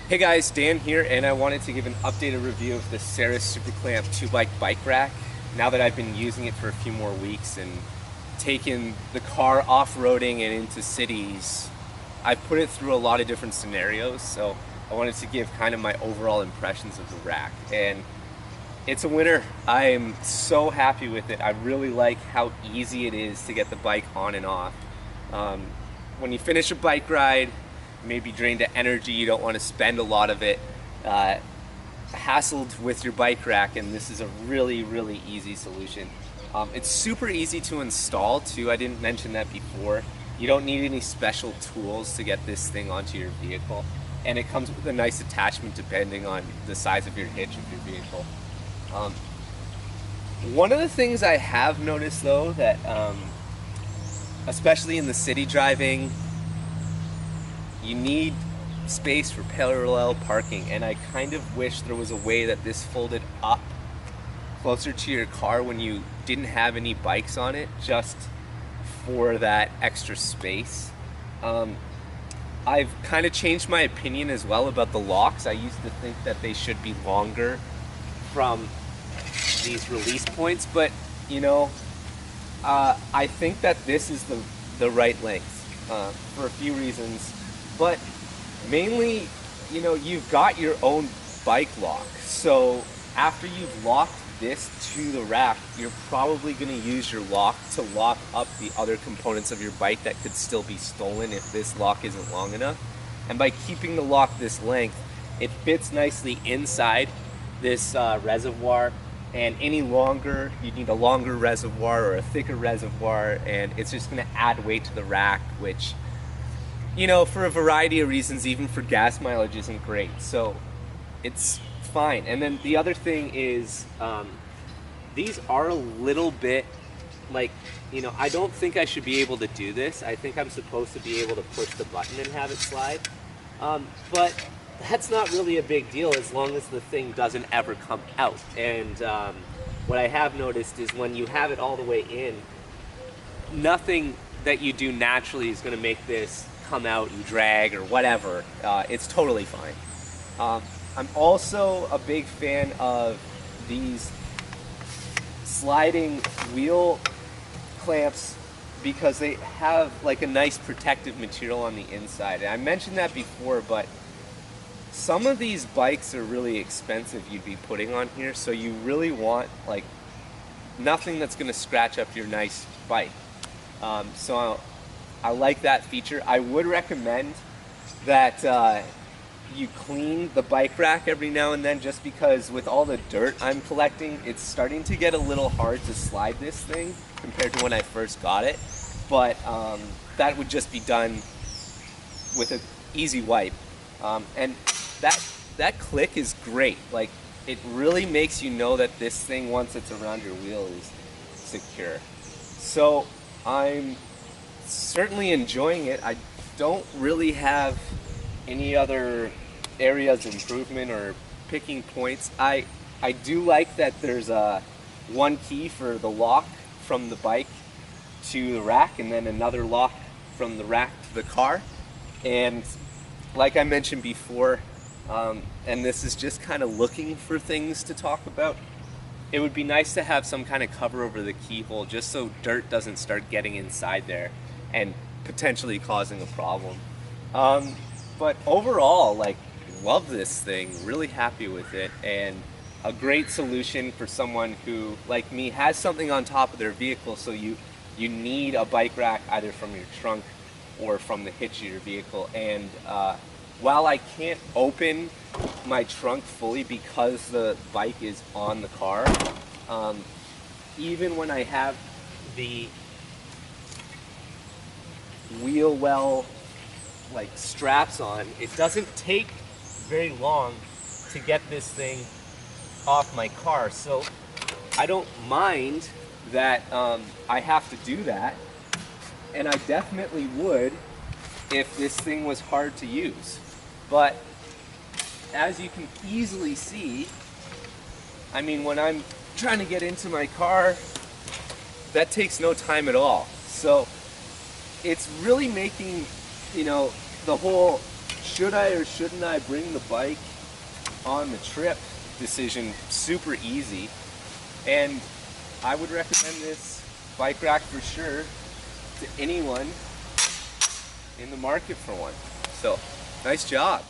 Hey guys, Dan here, and I wanted to give an updated review of the Saris Superclamp 2-bike rack. Now that I've been using it for a few more weeks and taken the car off-roading and into cities, I've put it through a lot of different scenarios, so I wanted to give kind of my overall impressions of the rack. And it's a winner. I am so happy with it. I really like how easy it is to get the bike on and off. When you finish a bike ride, maybe drained of energy, you don't want to spend a lot of it hassled with your bike rack, and this is a really easy solution. It's super easy to install too. I didn't mention that before. You don't need any special tools to get this thing onto your vehicle, and it comes with a nice attachment depending on the size of your hitch of your vehicle. One of the things I have noticed though, that especially in the city driving, you need space for parallel parking, and I kind of wish there was a way that this folded up closer to your car when you didn't have any bikes on it, just for that extra space. I've kind of changed my opinion as well about the locks. I used to think that they should be longer from these release points, but you know, I think that this is the right length for a few reasons. But mainly, you know, you've got your own bike lock. So after you've locked this to the rack, you're probably going to use your lock to lock up the other components of your bike that could still be stolen if this lock isn't long enough. And by keeping the lock this length, it fits nicely inside this reservoir. And any longer, you need a longer reservoir or a thicker reservoir, and it's just going to add weight to the rack, which, you know, for a variety of reasons, even for gas mileage, isn't great. So it's fine. And then the other thing is, these are a little bit like, you know, I don't think I should be able to do this. I think I'm supposed to be able to push the button and have it slide. But that's not really a big deal as long as the thing doesn't ever come out. And what I have noticed is when you have it all the way in, nothing that you do naturally is going to make this come out and drag or whatever. It's totally fine. I'm also a big fan of these sliding wheel clamps because they have like a nice protective material on the inside. And I mentioned that before, but some of these bikes are really expensive you'd be putting on here, so you really want like nothing that's going to scratch up your nice bike. So I like that feature. I would recommend that you clean the bike rack every now and then, just because with all the dirt I'm collecting, it's starting to get a little hard to slide this thing compared to when I first got it. But that would just be done with an easy wipe. And that click is great. Like, it really makes you know that this thing, once it's around your wheel, is secure. So I'm certainly enjoying it. I don't really have any other areas of improvement or picking points. I do like that there's one key for the lock from the bike to the rack, and then another lock from the rack to the car. And like I mentioned before, and this is just kind of looking for things to talk about, it would be nice to have some kind of cover over the keyhole just so dirt doesn't start getting inside there and potentially causing a problem. But overall, like, love this thing, really happy with it, and a great solution for someone who, like me, has something on top of their vehicle, so you need a bike rack either from your trunk or from the hitch of your vehicle. And while I can't open my trunk fully because the bike is on the car, even when I have the wheel well like straps on, it doesn't take very long to get this thing off my car. So I don't mind that I have to do that, and I definitely would if this thing was hard to use. But as you can easily see, I mean, when I'm trying to get into my car, that takes no time at all. So it's really making, you know, the whole should I or shouldn't I bring the bike on the trip decision, super easy. And I would recommend this bike rack for sure to anyone in the market for one. So, nice job.